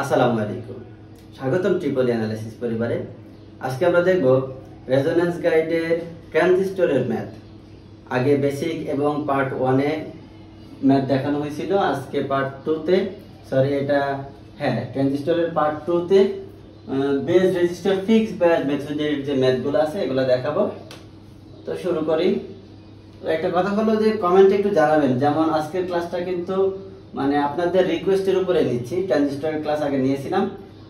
আসসালামু আলাইকুম, স্বাগতম ট্রিপল অ্যানালাইসিস পরিবারে। আজকে আমরা দেখব রেজোন্যান্স গাইডের ট্রানজিস্টরের ম্যাথ। আগে বেসিক এবং পার্ট 1 এ ম্যাথ দেখানো হয়েছিল, আজকে পার্ট 2 তে ট্রানজিস্টরের পার্ট 2 তে বেস রেজিস্টার ফিক্স ব্যাচ মেথডের যে ম্যাথগুলো আছে এগুলো দেখাবো। তো শুরু করি। তো একটা কথা হলো যে কমেন্টে একটু জানাবেন, যেমন আজকের ক্লাসটা কিন্তু আপনাদের রিকোয়েস্টের উপরে নিচ্ছি। ট্রানজিস্টরের ক্লাস আগে নিয়েছিলাম,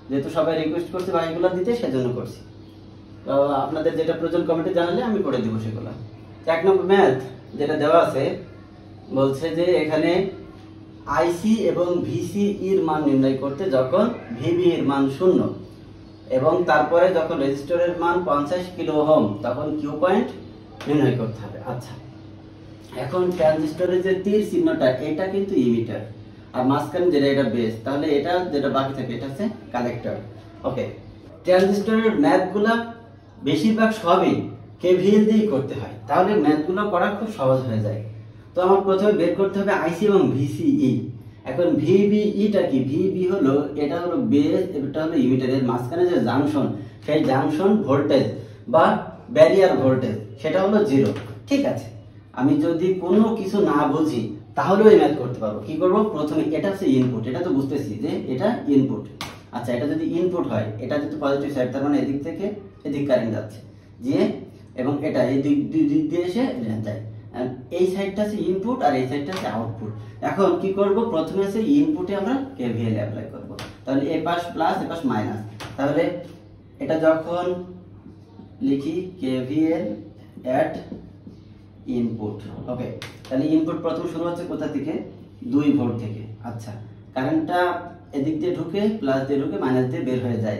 যেহেতু সবাই রিকোয়েস্ট করছে বা এগুলো দিতে, সেজন্য করছি। তো আপনাদের যেটা প্রয়োজন কমেন্টে জানালে আমি করে দেবো সেগুলো। 1 নম্বর ম্যাথ যেটা দেওয়া আছে বলছে যে এখানে আইসি এবং ভিসি এর মান নির্ণয় করতে যখন ভিবি এর মান 0 এবং তারপরে যখন রেজিস্টরের মান 50 কিলো ওহম তখন কিউ পয়েন্ট নির্ণয় করতে হবে। আচ্ছা, এখন ট্রানজিস্টরের যে তীর চিহ্নটা এটা কিন্তু ইমিটার, আর মাঝখানে যেটা এটা বেস, তাহলে এটা যেটা বাকি থাকে এটা হচ্ছে কালেক্টর। ওকে, ট্রানজিস্টরের ম্যাথগুলো বেশিরভাগ সবই কেভিএল দিয়েই করতে হয়, তাহলে ম্যাথগুলো করা খুব সহজ হয়ে যায়। তো আমার প্রথমে বের করতে হবে আইসি এবং ভিসিই। এখন ভিবিইটা কি? ভিবি হলো এটা হলো বেস, এটা হলো ইমিটারের মাঝখানে যে জাংশন, সেই জাংশন ভোল্টেজ বা ব্যারিয়ার ভোল্টেজ সেটা হলো 0। ঠিক আছে, আমি যদি কোনো কিছু না বুঝি তাহলে ওই ম্যাথ করতে পারবো। কি করব? প্রথমে এটা হচ্ছে ইনপুট, এটা তো বুঝতেছি যে এটা ইনপুট। আচ্ছা, এটা যদি ইনপুট হয়, এটা যদি পজিটিভ সাইড, তার মানে এদিক থেকে এদিক কারেন্ট যাচ্ছে যে, এবং এটা এই দিক দিয়ে এসে যায়। এই সাইডটা হচ্ছে ইনপুট আর এই সাইডটা হচ্ছে আউটপুট। এখন কি করব? প্রথমে আছে ইনপুটে আমরা কেভিএল অ্যাপ্লাই করব। তাহলে এ পাশ প্লাস এ পাশ মাইনাস, তাহলে এটা যখন লিখি কেভিএল এট ইনপুট। ওকে, তাহলে ইনপুট প্রথম শুরু হচ্ছে কোথা থেকে? 2 ভোল্ট থেকে। আচ্ছা, কারেন্টটা এদিক দিয়ে ঢুকে প্লাস দিয়ে ঢুকে মাইনাস দিয়ে বের হয়ে যায়।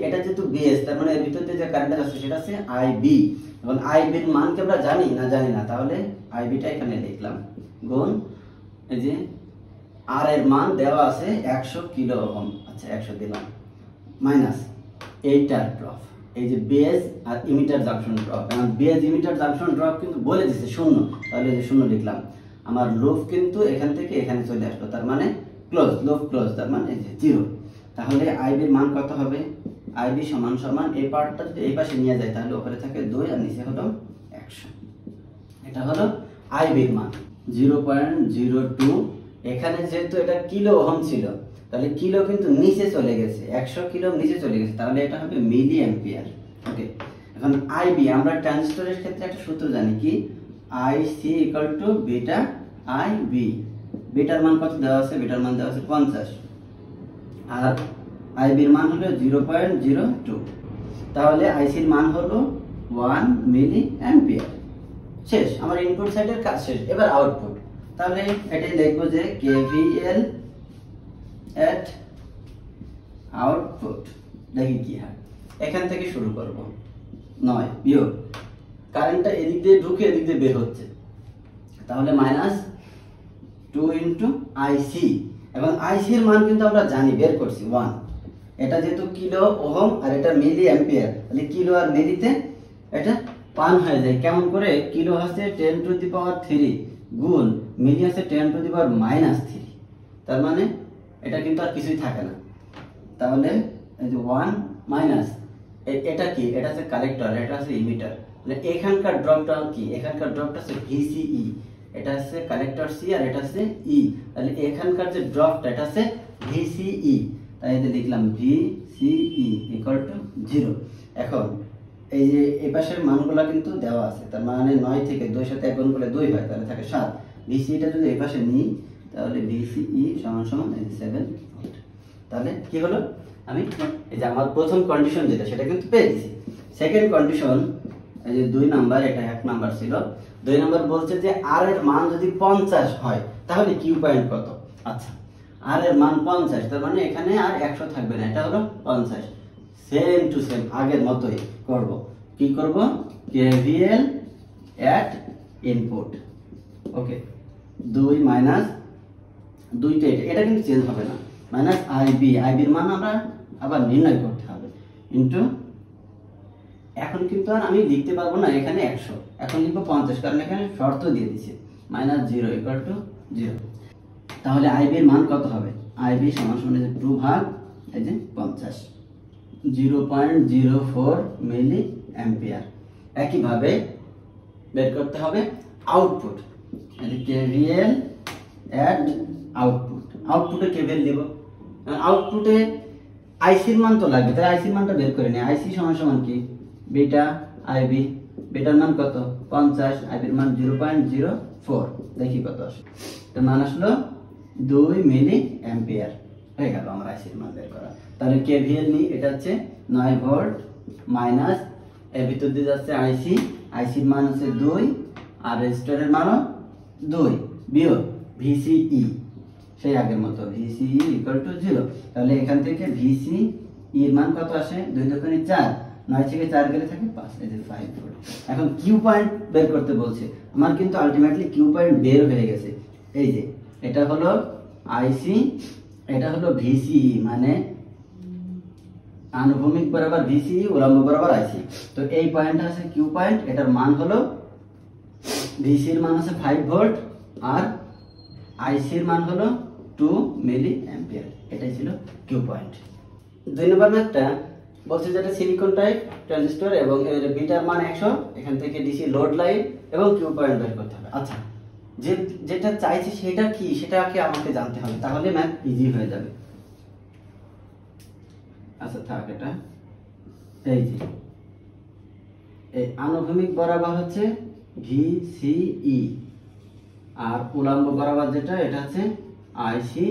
এটা যেহেতু বেস, তার মানে এর ভিতর দিয়ে যে কারেন্টটা যাচ্ছে সেটা হচ্ছে আইবি, এবং আইবি এর মান কি আমরা জানি না? তাহলে আইবিটা এখানে লিখলাম গুণ এই যে আর এর মান দেওয়া আছে 100 কিলো ওহম। আচ্ছা, 100 দিলাম, মাইনাস এইটার ড্রপ, এই যে বেজ আর ইমিটার জাংশন ড্রপ। কারণ বেজ ইমিটার জাংশন ড্রপ কিন্তু বলে দিচ্ছে 0, তাহলে এই যে 0 লিখলাম। আমার লুপ কিন্তু এখান থেকে এখানে চলে আসলো, তার মানে ক্লোজ, লুপ ক্লোজ, তার মানে এই যে 0। তাহলে আইবির মান কত হবে? আইবি সমান সমান এই পার্টটা যদি এই পাশে নিয়ে যায় তাহলে উপরে থাকে 2 আর নিচে হলো 100। এটা হলো আইবির মান 0.02। এখানে যেহেতু এটা কিলো ওহম ছিল, তাহলে কিলো কিন্তু নিচে চলে গেছে, 100 কিলো নিচে চলে গেছে, তাহলে এটা হবে মিলি অ্যাম্পিয়ার। ওকে, এখন আইবি আমরা ট্রানজিস্টরের ক্ষেত্রে একটা সূত্র জানি কি? IC equal to beta IB. বিটার মান কত দেওয়া আছে? বিটার মান দেওয়া আছে 50, আর আইবির মান হলো 0.02। তাহলে আইসির মান হলো 1 মিলি অ্যাম্পিয়ার। শেষ, আমার ইনপুট সাইডের কাজ শেষ। এবার আউটপুট, তাহলে এটাই লিখবো যে কেভিএল এট আউটপুট। দেখি কি হয়। এখান থেকে শুরু করব। 9 বিয়োগ কারেন্টটা এদিক দিয়ে ঢুকে এদিক দিয়ে বের হচ্ছে, তাহলে মাইনাস 2 ইন্টু আইসি। এবং আইসি এর মান কিন্তু আমরা জানি, বের করছি 1। এটা যেহেতু কিলো ওহম আর এটা মিলি অ্যাম্পিয়ার, তাহলে কিলো আর মিলিতে এটা 1 হয়ে যায়। কেমন করে? কিলো হচ্ছে 10 টু দি পাওয়ার 3 গুণ মিলি হচ্ছে 10 টু দি পাওয়ার -3, তার মানে এটা কিন্তু আর কিছুই থাকে না। তাহলে এই যে 1 মাইনাস এটা কি? এটা হচ্ছে কালেক্টর, এটা হচ্ছে ইমিটার। তাহলে এখানকার ড্রপটা কি? এখানকার ড্রপটা হচ্ছে ভিসিই, এটা হচ্ছে কালেক্টর সি আর এটা হচ্ছে ই। তাহলে এখানকার যে ড্রপটা এটা হচ্ছে ভিসিই, তাই এটা লিখলাম ভিসিই ইকুয়াল টু 0। এখন এই যে এই পাশের মানগুলো কিন্তু দেওয়া আছে, তার মানে 9 থেকে 2 সাথে 1 গুণ করলে 2 হয়, তাহলে থাকে 7। ভিসিইটা যদি এই পাশে নিই তাহলে ভিসিই সমান সমান 7 ভোল্ট। তাহলে কি হলো? আমি এই যে আমার প্রথম কন্ডিশন যেটা সেটা কিন্তু পেয়ে গেছি। সেকেন্ড কন্ডিশন, এই যে 2 নাম্বার, এটা 1 নাম্বার ছিল। 2 নাম্বার বলছে যে আর এর মান যদি 50 হয় তাহলে কিউ পয়েন্ট কত? আচ্ছা, আর এর মান 50, তার মানে এখানে আর 100 থাকবে না, এটা হলো 50। সেম টু সেম আগের মতোই করব। কি করব? কেভিএল এট ইনপুট। ওকে, 2 মাইনাস 2টা, এটা কিন্তু চেঞ্জ হবে না, মাইনাস আইবি। আইবির মান আমরা আবার নির্ণয় করতে হবে ইনটু, এখন কিন্তু আর আমি লিখতে পারবো না এখানে 100, এখন লিখবো 50, কারণ এখানে শর্ত দিয়ে দিয়েছে -0 = 0। তাহলে আইবি এর মান কত হবে? আইবি সমান সমান 2 ভাগ এই যে 50, 0.04 মিলি অ্যাম্পিয়ার। একইভাবে বের করতে হবে আউটপুট, কেভিএল অ্যাট আউটপুট। আউটপুটে কেভিএল দেব, আউটপুটে আইসির মান তো লাগবে, তাই আইসির মানটা বের করে নিই। আইসি সমান সমান কি বিটা আইবি, বিটার মান কত 50, আইবির মান 0.04, দেখি কত আসে। এর মান আসলো 2 মিলি অ্যাম্পিয়ার। হয়ে গেল আমার আইসির মান বের করা। তাহলে কেভিএল নিই, এটা হচ্ছে 9 ভোল্ট মাইনাস এর ভিতর দিয়ে যাচ্ছে আইসি, আইসির মান হচ্ছে 2 আর রেজিস্টরের মানও 2 বিয়োগ ভিসিই, সেই আগের মতো ভিসিই ইকুয়াল টু 0। তাহলে এখান থেকে ভিসি এর মান কত আসে 2 দোকানে 4, 9 থেকে 4 গেলে থাকে 5, এই যে 5 ভোল্ট। এখন কিউ পয়েন্ট বের করতে বলছে, আমার কিন্তু আলটিমেটলি কিউ পয়েন্ট বের হয়ে গেছে। এই যে এটা হলো আইসি, এটা হলো ভিসিই, মানে আনুভূমিক বরাবর ভিসিই, উলম্ব বরাবর আইসি। তো এই পয়েন্টটা আছে কিউ পয়েন্ট, এটার মান হলো ভিসির মান আছে 5 ভোল্ট আর আইসির মান হলো 2 মিলি অ্যাম্পিয়ার। এটাই ছিল কিউ পয়েন্ট। 2 নম্বর ম্যাথটা বলছে যেটা সিলিকন টাইপ ট্রানজিস্টর এবং এর বিটার মান 100, এখান থেকে ডিসি লোড লাইন এবং কিউ পয়েন্ট বের করতে হবে। আচ্ছা, যেটা চাইছি সেটা কি, সেটাকে আমাকে জানতে হবে, তাহলে ম্যাথ ইজি হয়ে যাবে। আচ্ছা থাক, এটা এই যে এই আনুভূমিক বরাবর হচ্ছে ভিসিই আর উলম্ব বরাবর যেটা এটা হচ্ছে আইসি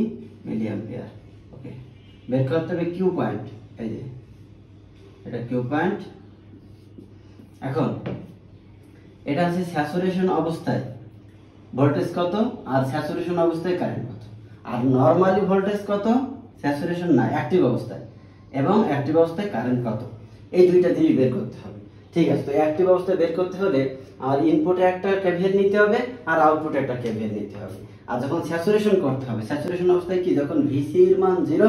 মিলি অ্যাম্পিয়ার। ওকে, বের করতে হবে কিউ পয়েন্ট, এই যে এটা কিউ পয়েন্ট। এখন এটা হচ্ছে স্যাচুরেশন অবস্থায় ভোল্টেজ কত আর স্যাচুরেশন অবস্থায় কারেন্ট কত, আর নরমালি ভোল্টেজ কত স্যাচুরেশন না অ্যাক্টিভ অবস্থায়, এবং অ্যাক্টিভ অবস্থায় কারেন্ট কত, এই দুইটা জিনিস বের করতে হবে। ঠিক আছে, তো অ্যাক্টিভ অবস্থায় বের করতে হলে আর ইনপুটে একটা কেভিএল নিতে হবে আর আউটপুটে একটা কেভিএল নিতে হবে। আর যখন স্যাচুরেশন করতে হবে, স্যাচুরেশন অবস্থায় কি, যখন ভিসি এর মান 0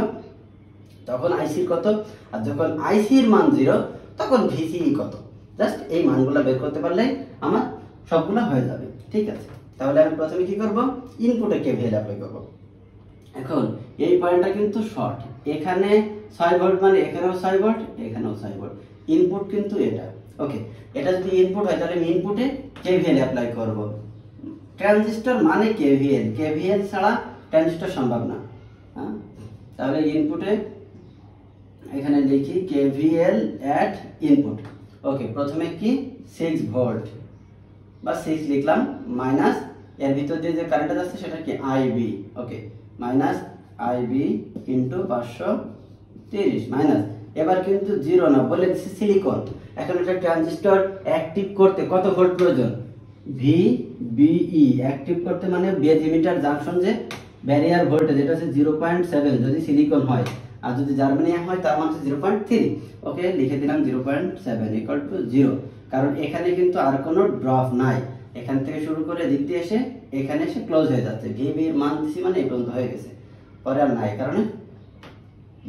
তখন আইসির কত, আর যখন আইসির মান 0 তখন ভিসিই কত। জাস্ট এই মানগুলো বের করতে পারলে আমার সবগুলো হয়ে যাবে। ঠিক আছে, তাহলে আমি প্রথমে কি করব, ইনপুটে কেভিএল অ্যাপ্লাই করব। এখন এই পয়েন্টটা কিন্তু শর্ট, এখানে 6 ভোল্ট মানে এখানেও 6 ভোল্ট, এখানেও 6 ভোল্ট, ইনপুট কিন্তু এটা। ওকে, এটা যদি ইনপুট হয় তাহলে আমি ইনপুটে কেভিএল অ্যাপ্লাই করব। ট্রানজিস্টর মানে কেভিএল, কেভিএল ছাড়া ট্রানজিস্টর সম্ভব না। হ্যাঁ, তাহলে ইনপুটে এখানে লিখি কেভিএল অ্যাট ইনপুট। ওকে, প্রথমে কি 6 ভোল্ট বা 6 লিখলাম, মাইনাস এর ভিতর দিয়ে যে কারেন্টটা যাচ্ছে সেটা কি আইবি। ওকে, মাইনাস আইবি ইনটু 530 মাইনাস, এবার কিন্তু 0 না, বলে দিচ্ছি সিলিকন। এখন এটা ট্রানজিস্টর অ্যাক্টিভ করতে কত ভোল্ট প্রয়োজন, ভিবিই অ্যাক্টিভ করতে মানে বেজ ইমিটার জাংশন যে ব্যারিয়ার ভোল্টেজ এটা হচ্ছে 0.7 যদি সিলিকন হয়, আর যদি জার্মানিয়াম হয় তার মান হচ্ছে 0.3। ওকে, লিখে দিলাম 0.7 ইকুয়াল টু 0, কারণ এখানে কিন্তু আর কোনো ড্রপ নাই, এখান থেকে শুরু করে দিক দিয়ে এসে এখানে এসে ক্লোজ হয়ে যাচ্ছে। ভিবি এর মান দিছি মানে এই পর্যন্ত হয়ে গেছে, পরে আর নাই, কারণে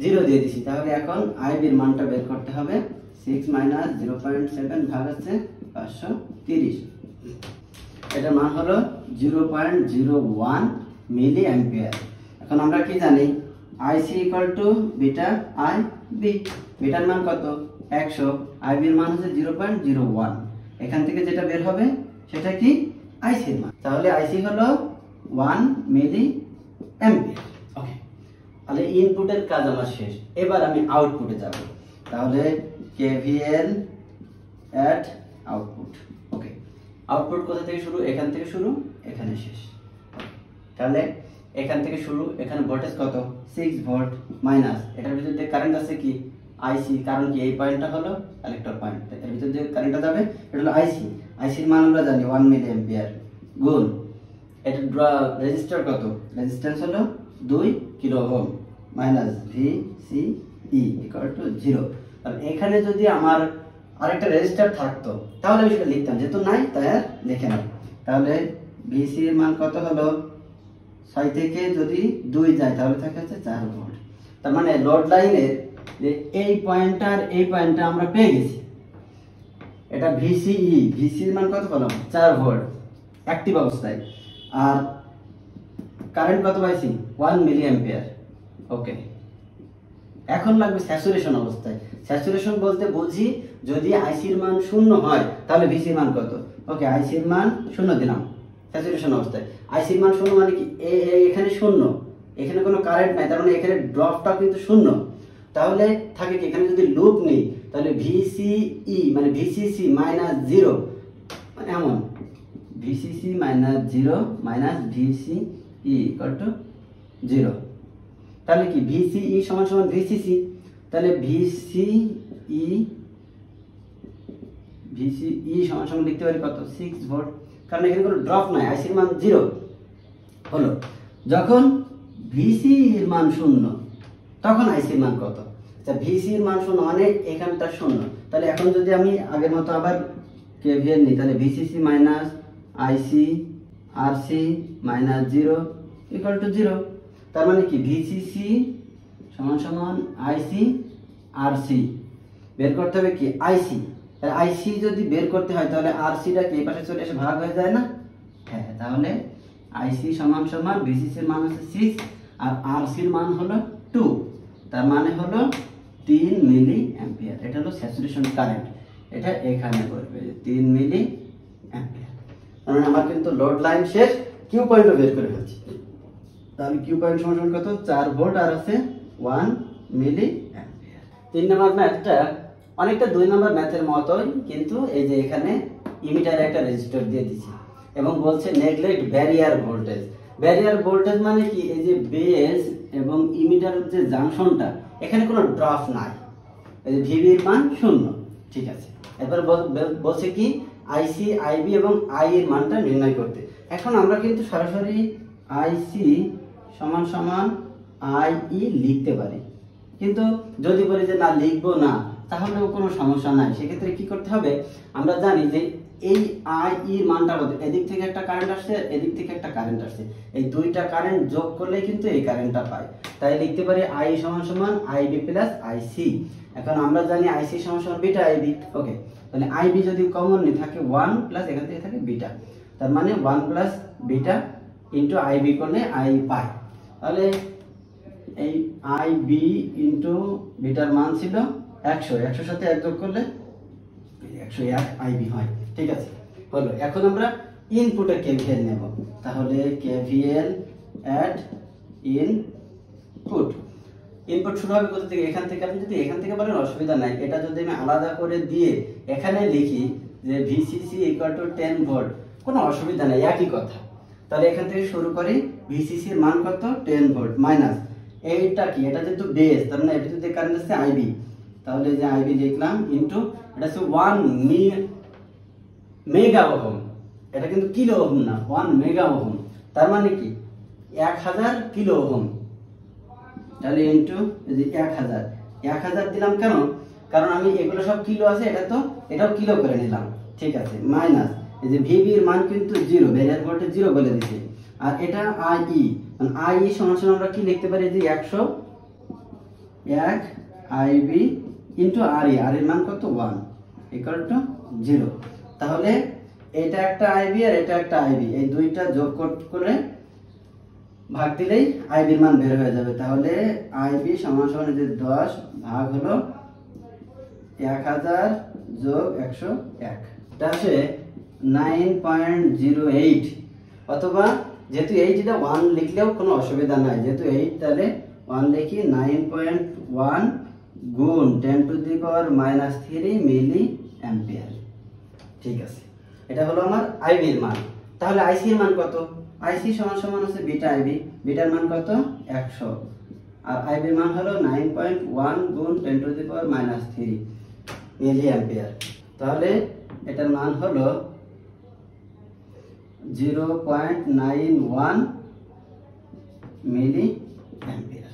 0 দিয়ে দিছি। তাহলে এখন আইবি এর মানটা বের করতে হবে, 6 মাইনাস 0.7 ভাগ হচ্ছে 530, এটার মান হলো 0.01 মিলি অ্যাম্পিয়ার। এখন আমরা কি জানি, IC equal to beta I B, বিটার মান কত 100, আইবি এর মান হচ্ছে 0.01, এখান থেকে যেটা বের হবে সেটা কি আইসি এর মান, তাহলে আইসি হলো 1 মিলি অ্যাম্পিয়ার। ওকে, তাহলে ইনপুটের কাজ আমার শেষ, এবার আমি আউটপুটে যাব। তাহলে KVL at output. Okay, output কোথা থেকে শুরু, এখান থেকে শুরু, এখানে শেষ। তাহলে এখান থেকে শুরু, এখানে ভোল্টেজ কত 6 ভোল্ট মাইনাস এটার ভিতর দিয়ে কারেন্ট আছে কি আইসি, কারণ কি এই পয়েন্টটা হলো কালেক্টর পয়েন্ট, এর ভিতর দিয়ে কারেন্টটা যাবে, এটা হলো আইসি। আইসির মান আমরা জানি 1 মিলি অ্যাম্পিয়ার গুণ এটা রেজিস্টর কত, রেজিস্ট্যান্স হলো 2 kilo ohm minus VCE equal to 0। আর এখানে যদি আমার আরেকটা রেজিস্টার থাকতো তাহলে আমি সেটা লিখতাম, যেহেতু নাই তাই আর লিখে না। তাহলে ভিসি এর মান কত হলো 6 থেকে যদি 2 যায় তাহলে থাকে হচ্ছে 4 ভোল্ট। তার মানে লোড লাইনের এই পয়েন্টটার এই পয়েন্টটা আমরা পেয়ে গেছি, এটা ভিসিই, ভিসি এর মান কত পেলাম 4 ভোল্ট অ্যাক্টিভ অবস্থায়, আর কারেন্ট কত পাইছি 1 মিলি অ্যাম্পিয়ার। ওকে, এখন লাগবে স্যাচুরেশন অবস্থায়। স্যাচুরেশন বলতে বুঝি যদি আইসির মান 0 হয় তাহলে ভিসির মান কত। ওকে, আইসির মান 0 দিলাম স্যাচুরেশন অবস্থায়। আইসির মান 0 মানে কি এখানে 0, এখানে কোনো কারেন্ট নাই, তার মানে এখানে ড্রপটা কিন্তু 0। তাহলে থাকে কি এখানে যদি লুপ নেই তাহলে ভিসিই মানে ভিসিসি মাইনাস 0, মানে এমন VCC minus 0 minus VCE equal to 0। তাহলে কি ভিসিই সমান সমান ভিসিসি, তাহলে ভিসিই সমান সমান লিখতে পারি কত 6 ভোল্ট, কারণ এখানে কোনো ড্রপ নাই, আইসির মান 0 হলো। যখন ভিসির মান 0 তখন আইসির মান কত। আচ্ছা, ভিসির মান 0 মানে এখানটা 0, তাহলে এখন যদি আমি আগের মতো আবার কেভিএল নিই তাহলে VCC minus IC RC minus 0 equal to 0। তার মানে কি ভিসিসি সমান সমান আইসি আরসি, বের করতে হবে কি আইসি। আর আইসি যদি বের করতে হয় তাহলে আরসিটা কি এই পাশে চলে এসে ভাগ হয়ে যায় না। হ্যাঁ, তাহলে আইসি সমান সমান ভিসিসির মান হচ্ছে 6 আর আরসির মান হলো 2, তার মানে হলো 3 মিলি অ্যাম্পিয়ার। এটা হলো স্যাচুরেশন কারেন্ট, এটা এখানে পড়বে 3 মিলি অ্যাম্পিয়ার। কারণ আমার কিন্তু লোড লাইন শেষ, কিউ পয়েন্টও বের করে ফেলছি। তাহলে কিউ পয়েন্ট সমান কত 4 ভোল্ট আর আছে 1 মিলি অ্যাম্পিয়ার। 3 নম্বর ম্যাথটা অনেকটা 2 নম্বর ম্যাথের মতোই, কিন্তু এই যে এখানে ইমিটারে একটা রেজিস্টর দিয়ে দিয়েছি এবং বলছে neglect barrier voltage. Barrier voltage মানে কি এই যে বেস এবং ইমিটার যে জাংশনটা এখানে কোনো ড্রপ নাই, এই যে ভিবির মান 0। ঠিক আছে, এবার বলছে কি আইসি আইবি এবং আই এর মানটা নির্ণয় করতে। এখন আমরা কিন্তু সরাসরি আইসি সমান সমান আইই লিখতে পারি, কিন্তু যদি বলি যে না লিখবো না তাহলেও কোনো সমস্যা নাই। সেক্ষেত্রে কি করতে হবে, আমরা জানি যে এই আই এর মানটা কত, এদিক থেকে একটা কারেন্ট আসছে এদিক থেকে একটা কারেন্ট আসছে, এই দুইটা কারেন্ট যোগ করলেই কিন্তু এই কারেন্টটা পাই। তাই লিখতে পারি আই সমান সমান আইবি প্লাস আইসি। এখন আমরা জানি আইসি সমান সমান বিটা আইবি। ওকে, তাহলে আইবি যদি কমন নিয়ে থাকে 1 প্লাস এখান থেকে থাকে বিটা, তার মানে 1 প্লাস বিটা ইন্টু আইবি করলে আই পাই। তাহলে এই আইবি ইন্টু বিটার মান ছিল 100, 100 সাথে 1 যোগ করলে 101 আইবি হয়। ঠিক আছে, হলো। এখন আমরা ইনপুটে কেভিএল নেব, তাহলে কেভিএল অ্যাট ইনপুট। ইনপুট শুরু হবে কোথা থেকে, এখান থেকে। আপনি যদি এখান থেকে বলেন অসুবিধা নাই, এটা যদি আমি আলাদা করে দিয়ে এখানে লিখি যে ভিসিসি ইকুয়াল টু 10 ভোল্ট, কোনো অসুবিধা নাই, একই কথা। তাহলে এখান থেকে শুরু করি, ভিসিসি এর মান কত 10 ভোল্ট মাইনাস এইটা কি, এটা যেহেতু বেস তার মানে এটা যদি কারেন্ট আসছে আইবি, তাহলে যে আইবি লিখলাম ইনটু এটা হচ্ছে 1 মেগা ওহম, এটা কিন্তু কিলো ওহম না, 1 মেগা ওহম, তার মানে কি 1000 কিলো ওহম। তাহলে ইনটু এই যে 1000 দিলাম কেন, কারণ আমি এগুলো সব কিলো আছে, এটাও কিলো করে নিলাম। ঠিক আছে, মাইনাস এই যে ভিবি এর মান কিন্তু 0, ভ্যারিয়ার ভোল্টেজ 0 বলে দিয়েছি, আর এটা আইই, মানে আইই সমান সমান আমরা কি লিখতে পারি যে 101 আইবি ইনটু আরই, আর এর মান কত 1 ইকুয়াল টু 0। তাহলে এটা একটা আইবি আর এটা একটা আইবি, এই দুইটা যোগ করে ভাগ দিলেই আইবির মান বের হয়ে যাবে। তাহলে আইবি সমান সমান যে 10 ভাগ হলো 1000 যোগ 101, এটা হচ্ছে 9.08, অথবা যেহেতু 8 এটা 1 লিখলেও কোনো অসুবিধা নাই, যেহেতু 8 তাহলে 1 লিখি 9.1 গুণ 10 to the power -3 milli ampere. ঠিক আছে, এটা হলো আমার আইবি এর মান। তাহলে আইসি এর মান কত, আইসি সমান সমান হচ্ছে বিটা আইবি, বিটার মান কত 100, আর আইবি এর মান হলো 9.1 গুণ 10 to the power -3 milli ampere. তাহলে এটার মান হলো 0.91 মিলি অ্যাম্পিয়ার।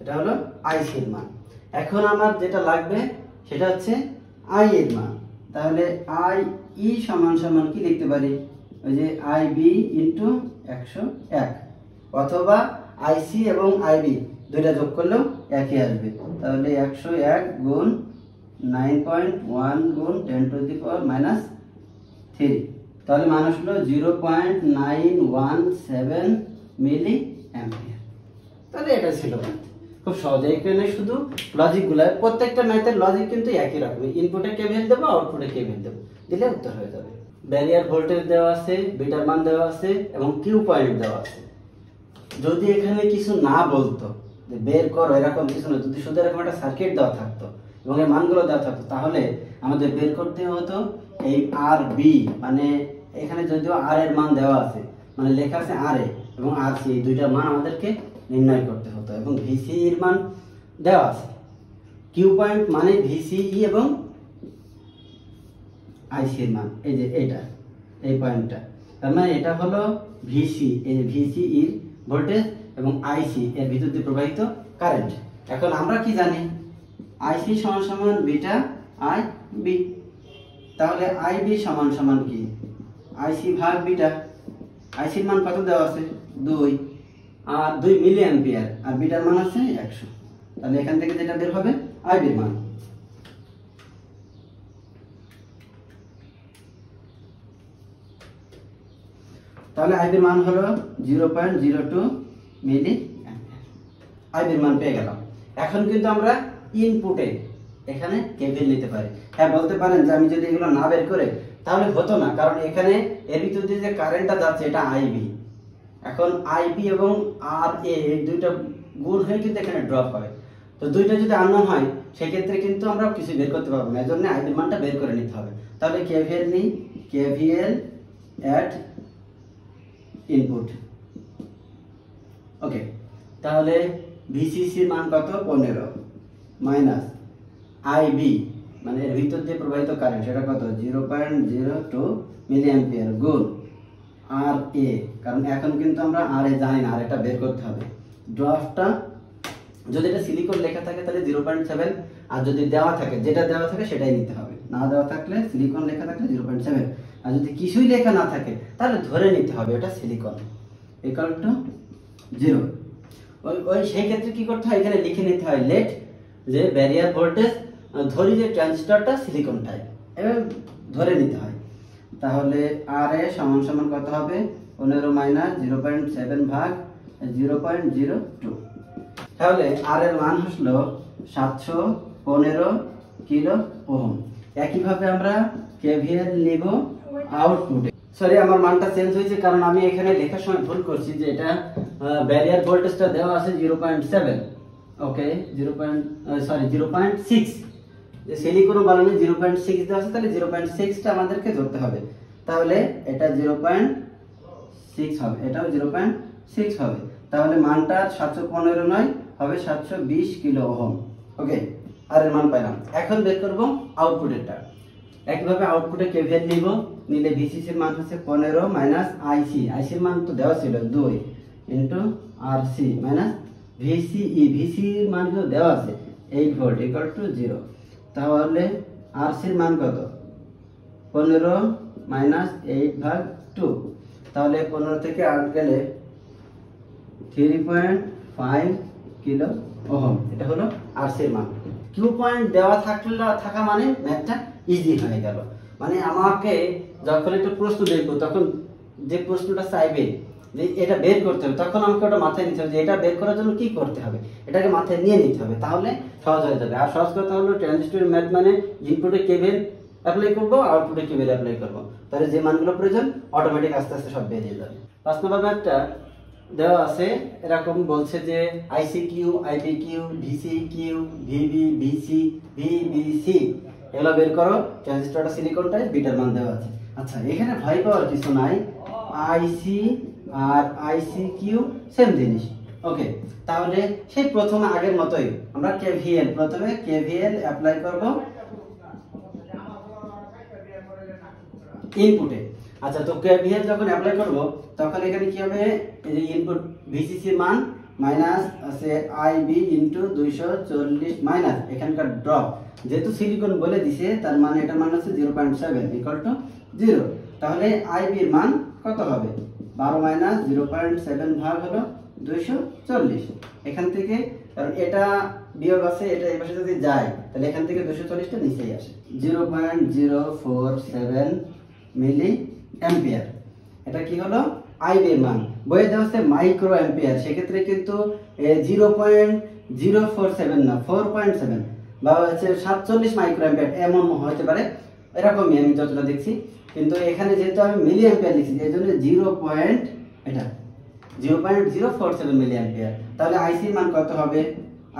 এটা হলো আইসি এর মান। এখন আমার যেটা লাগবে সেটা হচ্ছে আই এর মান। তাহলে আই ই সমান সমান কি লিখতে পারি, ওই যে আইবি ইন্টু 101, অথবা আইসি এবং আইবি দুইটা যোগ করলেও একই আসবে। তাহলে 101 গুণ 9.1 গুণ 10 টু দি পাওয়ার -3, তাহলে মান আসলো 0.917 মিলি অ্যাম্পিয়ার। তাহলে এটা ছিল ম্যাথ। খুব সহজে এখানে শুধু লজিকগুলো, প্রত্যেকটা ম্যাথের লজিক কিন্তু একই রকম, ইনপুটে কেভিএল দেবো, আউটপুটে কেভিএল দেবো, দিলে উত্তর হয়ে যাবে। ব্যারিয়ার ভোল্টেজ দেওয়া আছে, বিটার মান দেওয়া আছে এবং কিউ পয়েন্ট দেওয়া আছে। যদি এখানে কিছু না বলতো যে বের করো এরকম কিছু না, যদি শুধু এরকম একটা সার্কিট দেওয়া থাকতো এবং এই মানগুলো দেওয়া থাকতো, তাহলে আমাদের বের করতে হতো এই আর বি, মানে এখানে যদিও আর এর মান দেওয়া আছে, মানে লেখা আছে আর এ এবং আর সি, এই দুইটা মান আমাদেরকে নির্ণয় করতে হতো এবং ভিসি এর মান দেওয়া আছে। কিউ পয়েন্ট মানে ভিসিই এবং আইসি এর মান, এই যে এটা এই পয়েন্টটা, তার মানে এটা হলো ভিসি, এই যে ভিসি এর ভোল্টেজ এবং আইসি এর ভিতর দিয়ে প্রবাহিত কারেন্ট। এখন আমরা কি জানি, আইসি সমান সমান বিটা আই বি, তাহলে আই বি সমান সমান কি আইসি ভাগ বিটা। আইসির মান কত দেওয়া আছে 2 আর 2 মিলি অ্যাম্পিয়ার আর বিটার মান আছে 100, তাহলে এখান থেকে যেটা বের হবে আইবি মান। তাহলে আইবির মান হলো 0.02 মিলি অ্যাম্পিয়ার, আইবির মান পেয়ে গেলাম। এখন কিন্তু আমরা ইনপুটে এখানে কেভিএল নিতে পারি। হ্যাঁ, বলতে পারেন যে আমি যদি এগুলো না বের করে তাহলে হতো না, কারণ এখানে এর ভিতর দিয়ে যে কারেন্টটা যাচ্ছে এটা আইবি। এখন আইবি এবং আর এ এই দুইটা গুণ হয়ে কিন্তু এখানে ড্রপ হয়, তো দুইটা যদি আননোন হয় সেক্ষেত্রে কিন্তু আমরা কিছু বের করতে পারবো না, এজন্য আইবির মানটা বের করে নিতে হবে। তাহলে কেভিএল নিই, কেভিএল অ্যাট ইনপুট, ওকে। তাহলে ভিসিসির মান কত 15 মাইনাস আইবি মানে এর ভিতর দিয়ে প্রবাহিত কারেন্ট সেটা কত 0.02 মিলি অ্যাম্পিয়ার গুণ আর এ, কারণ এখন কিন্তু আমরা আর এ জানি না, আর এটা বের করতে হবে। ড্রপটা যদি এটা সিলিকন লেখা থাকে তাহলে 0.7, আর যদি দেওয়া থাকে যেটা দেওয়া থাকে সেটাই নিতে হবে, না দেওয়া থাকলে সিলিকন লেখা থাকলে 0.7, আর যদি কিছুই লেখা না থাকে তাহলে ধরে নিতে হবে এটা সিলিকন ইকুয়াল টু 0। ওই সেই ক্ষেত্রে কি করতে হয়, এখানে লিখে নিতে হয় লেট যে ব্যারিয়ার ভোল্টেজ, ধরি যে ট্রানজিস্টরটা সিলিকন টাইপ, এবার ধরে নিতে হয়। তাহলে আর এ সমান সমান কত হবে 15 মাইনাস 0.7 ভাগ 0.02, তাহলে আর এর মান হলো 715 কিলো ওহম। একইভাবে আমরা কেভিএল নিব আউটপুটে, সরি আমার মানটা চেঞ্জ হয়েছে কারণ আমি এখানে লেখার সময় ভুল করছি, যে এটা ব্যারিয়ার ভোল্টেজটা দেওয়া আছে 0.7, ওকে 0.6, যে সিলিকন বানানো 0.6 দেওয়া আছে, তাহলে 0.6টা আমাদেরকে ধরতে হবে। তাহলে এটা 0.6 হবে, এটাও 0.6 হবে, তাহলে মানটা 715 নয় হবে 720 কিলো ওহম, ওকে। আর এর মান পাইলাম। এখন বের করব আউটপুটেরটা। একইভাবে আউটপুটে কেভিএল নিব, নিলে ভিসিসি এর মান হচ্ছে 15 মাইনাস আইসি, আইসির মান তো দেওয়া ছিল 2 ইনটু আরসি মাইনাস ভিসিই, ভিসির মান তো দেওয়া আছে 8 ভোল্ট ইকুয়াল টু 0, তাহলে আরসির মান কত 15 মাইনাস 8 ভাগ 2, তাহলে 15 থেকে 8 গেলে 3.5 কিলো ওহম, এটা হলো আরসির মান। কিউ পয়েন্ট দেওয়া থাকা মানে ম্যাথটা ইজি হয়ে গেল। মানে আমাকে যখন একটা প্রশ্ন দেখবো তখন যে প্রশ্নটা চাইবে যে এটা বের করতে হবে, তখন আমাকে ওটা মাথায় নিতে হবে যে এটা বের করার জন্য কি করতে হবে, এটাকে মাথায় নিয়ে নিতে হবে, তাহলে সহজ হয়ে যাবে। আর সহজ কথা হলো ট্রানজিস্টরের ম্যাথ মানে ইনপুটে কেভিএল অ্যাপ্লাই করবো, আউটপুটে কেভিএল অ্যাপ্লাই করবো, তাহলে যে মানগুলো প্রয়োজন অটোমেটিক আস্তে আস্তে সব বেরিয়ে যাবে। 5 নম্বর ম্যাথটা দেওয়া আছে এরকম, বলছে যে IC Q, IB Q, VC Q, VB, VC, VBC এগুলো বের করো। ট্রানজিস্টরটা সিলিকন টাইপ, বিটার মান দেওয়া আছে। আচ্ছা, এখানে ভয় পাওয়ার কিছু নাই, আইসি আর আইসি কিউ সেম জিনিস, ওকে। তাহলে সেই প্রথমে আগের মতোই আমরা কেভিএল, প্রথমে কেভিএল অ্যাপ্লাই করব ইনপুটে। আচ্ছা, তো কেভিএল যখন অ্যাপ্লাই করব তখন এখানে কি হবে, এই যে ইনপুট ভিসিসি মান মাইনাস আছে আইবি ইনটু 240 মাইনাস এখানকার ড্রপ, যেহেতু সিলিকন বলে দিছে তার মানে এটার মান হচ্ছে 0.7 ইকুয়াল টু 0, তাহলে আইবি এর মান কত হবে 12 মাইনাস 0.7 ভাগ হলো 240, এখান থেকে কারণ এটা বিয়োগ আছে, এটা এই পাশে যদি যায় তাহলে এখান থেকে 240টা নিচেই আসে, 0.047 মিলি অ্যাম্পিয়ার। এটা কি হলো আইবি এর মান, বইয়ে দেওয়া হচ্ছে মাইক্রো অ্যাম্পিয়ার, সেক্ষেত্রে কিন্তু 0.047 না 4.7 বা হচ্ছে 47 মাইক্রো অ্যাম্পিয়ার এমন হতে পারে, এরকমই আমি যতটা দেখছি। কিন্তু এখানে যেহেতু আমি মিলি অ্যাম্পিয়ার লিখছি এই জন্য 0.047 মিলি অ্যাম্পিয়ার। তাহলে আইসির মান কত হবে?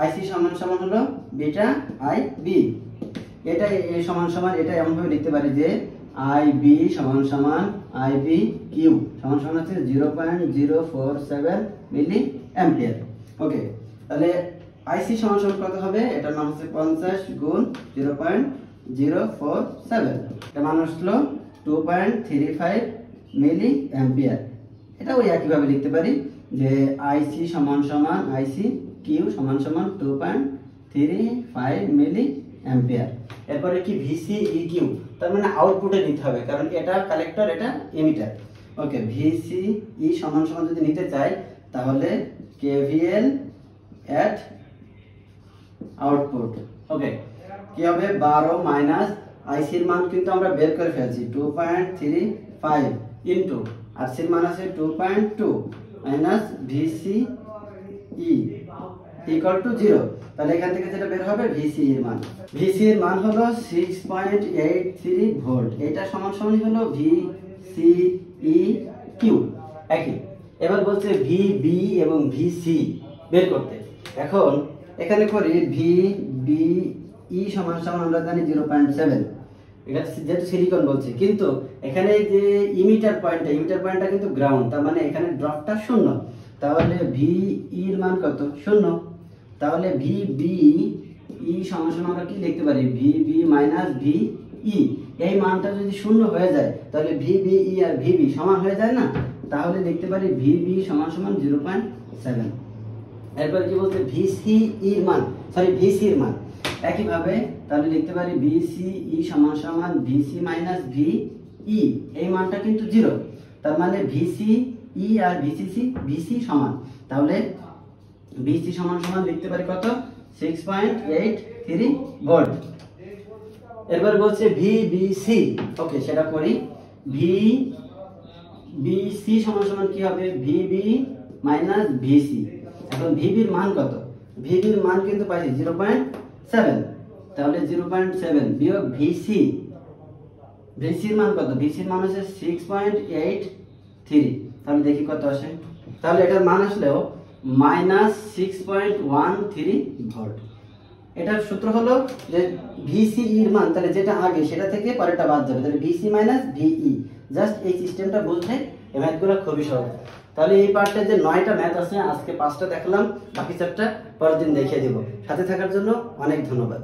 আইসি সমান সমান হলো বিটা আই বি। এটা এ সমান সমান এটা এমন ভাবে লিখতে পারি যে আই বি সমান সমান আই বি কিউ সমান সমান হচ্ছে 0.047 মিলি অ্যাম্পিয়ার। ওকে, তাহলে আইসি সমান সমান কত হবে? এটার মান হচ্ছে 50 গুণ 0.047, এটা মান হলো 2.35 মিলি অ্যাম্পিয়ার। এটা ওই একইভাবে লিখতে পারি যে আইসি সমান সমান আইসি কিউ সমান সমান 2.35 মিলি অ্যাম্পিয়ার। এরপরে কি ভিসি ই কিউ, তার মানে আউটপুটে নিতে হবে, কারণ এটা কালেক্টর এটা এমিটার। ওকে, ভিসি ই সমান সমান যদি নিতে চাই তাহলে কেভিএল এট আউটপুট। ওকে, কি হবে? 12 মাইনাস আইসির মান কিন্তু আমরা বের করে ফেলছি 2.35 ইনটু আরসির মান আছে 2.2 minus VC E equal to 0। তাহলে এখান থেকে যেটা বের হবে ভিসি এর মান, ভিসি এর মান হলো 6.83 ভোল্ট। এটা সমান সমান হলো ভিসি ই কিউ একই। এবার বলছে ভিবি এবং ভিসি বের করতে। এখন এখানে করি ভিবি ই সমান সমান আমরা জানি 0.7, এটা যেহেতু সিলিকন বলছে, কিন্তু এখানে যে ইমিটার পয়েন্টটা কিন্তু গ্রাউন্ড, তার মানে এখানে ড্রপটা 0। তাহলে ভি এর মান কত? 0। তাহলে ভিবি ই সমান সমান আমরা কি লিখতে পারি? VB minus V E. এই মানটা যদি 0 হয়ে যায় তাহলে ভিবি ই আর ভিবি সমান হয়ে যায় না, তাহলে লিখতে পারি ভিবি সমান সমান 0.7। এরপর কি বলতে? ভিসি এর মান, সরি ভিসি এর মান একইভাবে তাহলে লিখতে পারি ভিসি ই সমান সমান ভিসি মাইনাস ভি ই। এই মানটা কিন্তু 0, তার মানে ভিসি ই আর ভিসি সমান। তাহলে ভিসি সমান সমান লিখতে পারি কত? 6.83 ভোল্ট। এরপর বলছে ভিবিসি। ওকে, সেটা করি। ভিবিসি সমান সমান কি হবে? VB minus VC. এখন ভিবির মান কত? ভিবির মান কিন্তু পাইছি 0.7, তাহলে 0.7 বিয়োগ ভিসি, ভিসির মান কত? ভিসির মান হচ্ছে 6.83। তাহলে দেখি কত আসে। তাহলে এটার মান আসলেও মাইনাস 6.13 ভোল্ট। এটার সূত্র হলো যে ভিসি এর মান, তাহলে যেটা আগে সেটা থেকে পরেরটা বাদ যাবে, তাহলে ভিসি মাইনাস ভিই। জাস্ট এই সিস্টেমটা বুঝলে এই ম্যাথগুলো খুবই সহজ। তাহলে এই পার্টে যে 9টা ম্যাথ আছে, আজকে 5টা দেখলাম, বাকি 4টা পরের দিন দেখিয়ে দিব। সাথে থাকার জন্য অনেক ধন্যবাদ।